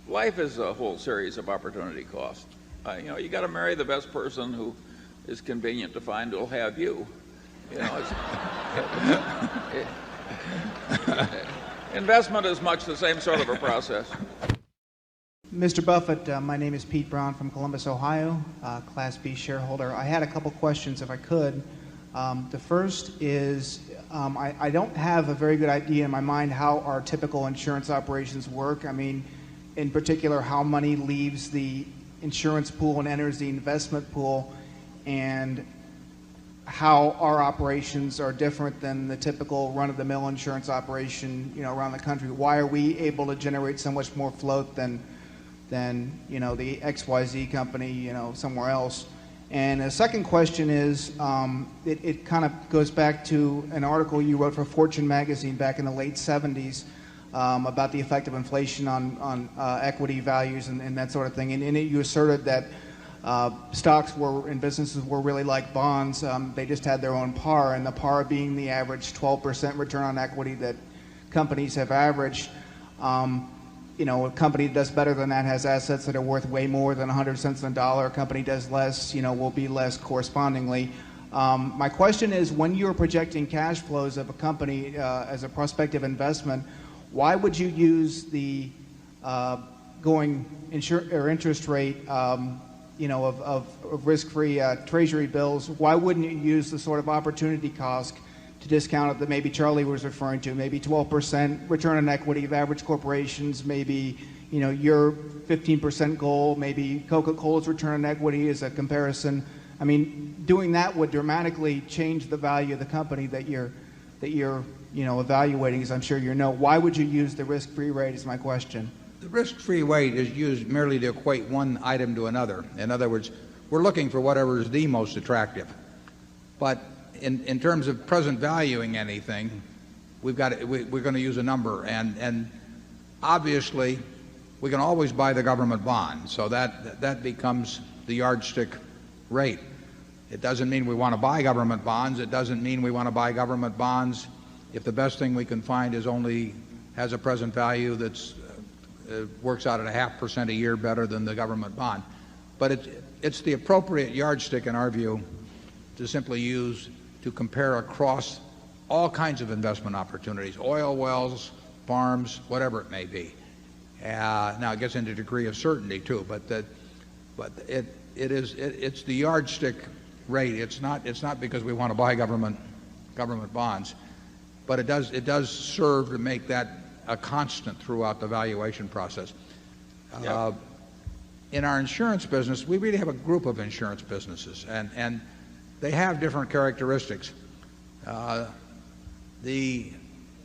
life is a whole series of opportunity costs. You got to marry the best person who is convenient to find who'll have you. Investment is much the same sort of a process. Mr. Buffett, my name is Pete Brown from Columbus, Ohio, Class B shareholder. I had a couple questions, if I could. The first is I don't have a very good idea in my mind how our typical insurance operations work. I mean, in particular, how money leaves the insurance pool and enters the investment pool, and how our operations are different than the typical run-of-the-mill insurance operation, around the country. Why are we able to generate so much more float than the XYZ company, somewhere else? And the second question is, it kind of goes back to an article you wrote for Fortune magazine back in the late 70s about the effect of inflation on equity values and that sort of thing. And in it you asserted that stocks and businesses were really like bonds. They just had their own par, and the par being the average 12% return on equity that companies have averaged. A company that does better than that has assets that are worth way more than 100 cents on the dollar. A company does less, will be less correspondingly. My question is, when you're projecting cash flows of a company as a prospective investment, why would you use the interest rate of risk-free treasury bills? Why wouldn't you use the sort of opportunity cost to discount it that maybe Charlie was referring to, maybe 12% return on equity of average corporations, maybe your 15% goal, maybe Coca-Cola's return on equity is a comparison. I mean, doing that would dramatically change the value of the company that you're evaluating, as I'm sure you know. Why would you use the risk-free rate is my question. The risk-free rate is used merely to equate one item to another. In other words, we're looking for whatever is the most attractive. But in terms of present valuing anything, we're going to use a number. And obviously, we can always buy the government bond. So that becomes the yardstick rate. It doesn't mean we want to buy government bonds. It doesn't mean we want to buy government bonds if the best thing we can find has a present value that's works out at 0.5% a year better than the government bond. But it's the appropriate yardstick in our view to simply use to compare across all kinds of investment opportunities, oil wells, farms, whatever it may be. Now it gets into a degree of certainty too, but it's the yardstick rate. It's not because we want to buy government bonds, but it does serve to make that a constant throughout the valuation process. Yep. In our insurance business, we really have a group of insurance businesses, and they have different characteristics. The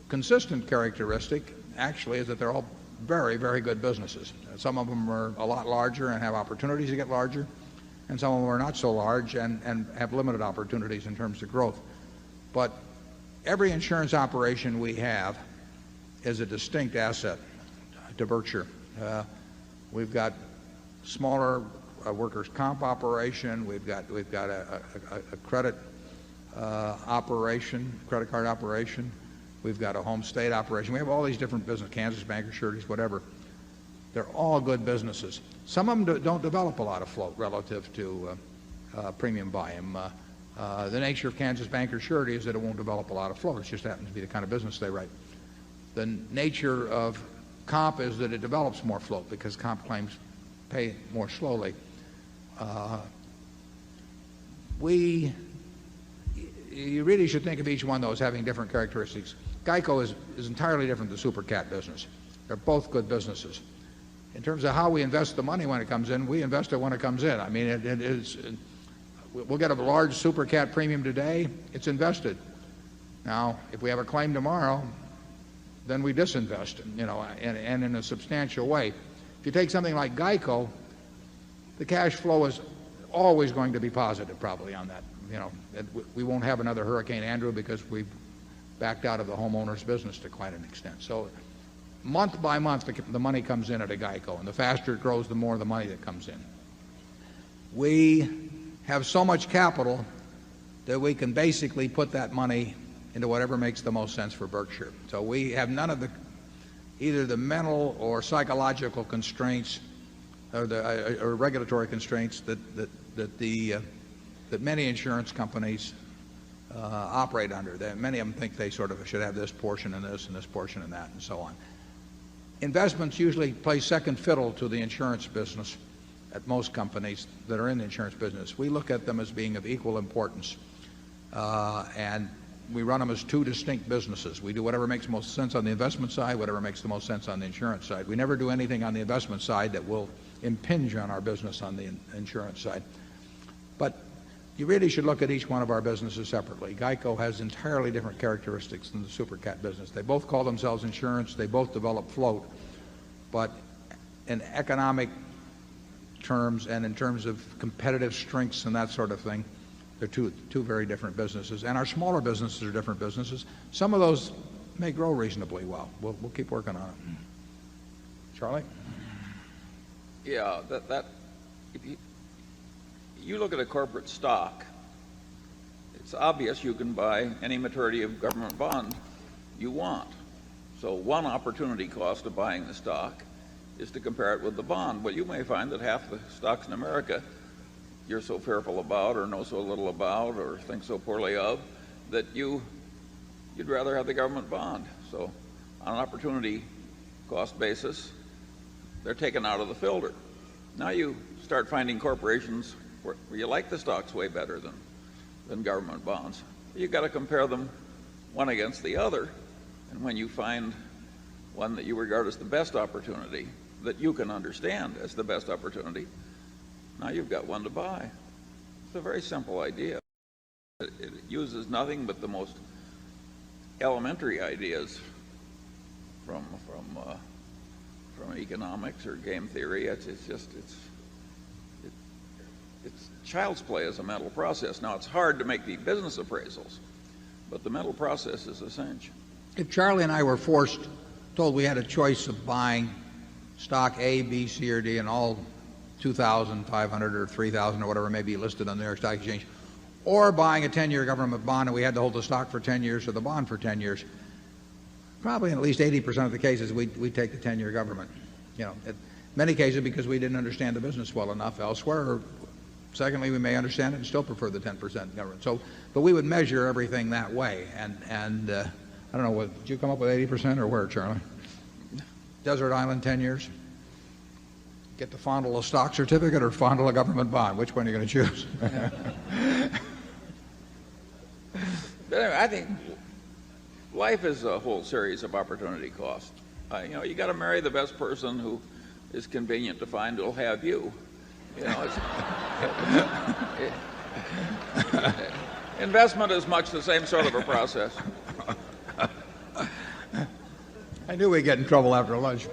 consistent characteristic actually is that they're all very, very good businesses. Some of them are a lot larger and have opportunities to get larger, and some of them are not so large and have limited opportunities in terms of growth. But every insurance operation we have is a distinct asset to Berkshire. We've got smaller workers' comp operation. We've got a credit operation, credit card operation. We've got a home state operation. We have all these different businesses, Kansas Bank, Sureties, whatever. They're all good businesses. Some of them don't develop a lot of float relative to premium volume. The nature of Kansas Bank or Surety is that it won't develop a lot of float. It just happens to be the kind of business they write. The nature of comp is that it develops more float because comp claims pay more slowly. You really should think of each one of those having different characteristics. GEICO is entirely different than the super cat business. They're both good businesses. In terms of how we invest the money when it comes in, we invest it when it comes in. I mean, we'll get a large super cat premium today, it's invested. Now, if we have a claim tomorrow, then we disinvest, and in a substantial way. If you take something like GEICO, the cash flow is always going to be positive probably on that. We won't have another Hurricane Andrew because we've backed out of the homeowners business to quite an extent. So month by month, the money comes in at a GEICO, and the faster it grows, the more the money that comes in. We have so much capital that we can basically put that money into whatever makes the most sense for Berkshire. So we have none of the either the mental or psychological constraints or regulatory constraints that many insurance companies operate under. Many of them think they sort of should have this portion and this portion and that and so on. Investments usually play second fiddle to the insurance business at most companies that are in the insurance business. We look at them as being of equal importance, and we run them as two distinct businesses. We do whatever makes most sense on the investment side, whatever makes the most sense on the insurance side. We never do anything on the investment side that will impinge on our business on the insurance side. But you really should look at each one of our businesses separately. GEICO has entirely different characteristics than the supercat business. They both call themselves insurance. They both develop float. But in economic terms and in terms of competitive strengths and that sort of thing, they're two very different businesses. And our smaller businesses are different businesses. Some of those may grow reasonably well. We'll keep working on it. Charlie? Yeah, if you look at a corporate stock, it's obvious you can buy any maturity of government bond you want. So one opportunity cost of buying the stock is to compare it with the bond. But you may find that half the stocks in America you're so fearful about or know so little about or think so poorly of that you'd rather have the government bond. So on an opportunity cost basis, they're taken out of the filter. Now you start finding corporations where you like the stocks way better than government bonds. You've got to compare them one against the other, and when you find one that you regard as the best opportunity, that you can understand as the best opportunity, now you've got one to buy. It's a very simple idea. It uses nothing but the most elementary ideas from economics or game theory. It's child's play as a mental process. Now it's hard to make the business appraisals, but the mental process is essential. If Charlie and I were told we had a choice of buying stock A, B, C, or D, and all 2,500 or 3,000 or whatever may be listed on the New York Stock Exchange, or buying a 10-year government bond and we had to hold the stock for 10 years or the bond for 10 years, probably in at least 80% of the cases we'd take the 10-year government. In many cases because we didn't understand the business well enough elsewhere, or secondly, we may understand it and still prefer the 10% government. But we would measure everything that way. And I don't know, did you come up with 80% or where, Charlie? Desert Island, 10 years? Get to fondle a stock certificate or fondle a government bond? Which one are you going to choose? But anyway, I think life is a whole series of opportunity costs. You got to marry the best person who is convenient to find who'll have you. Investment is much the same sort of a process. I knew we'd get in trouble after lunch.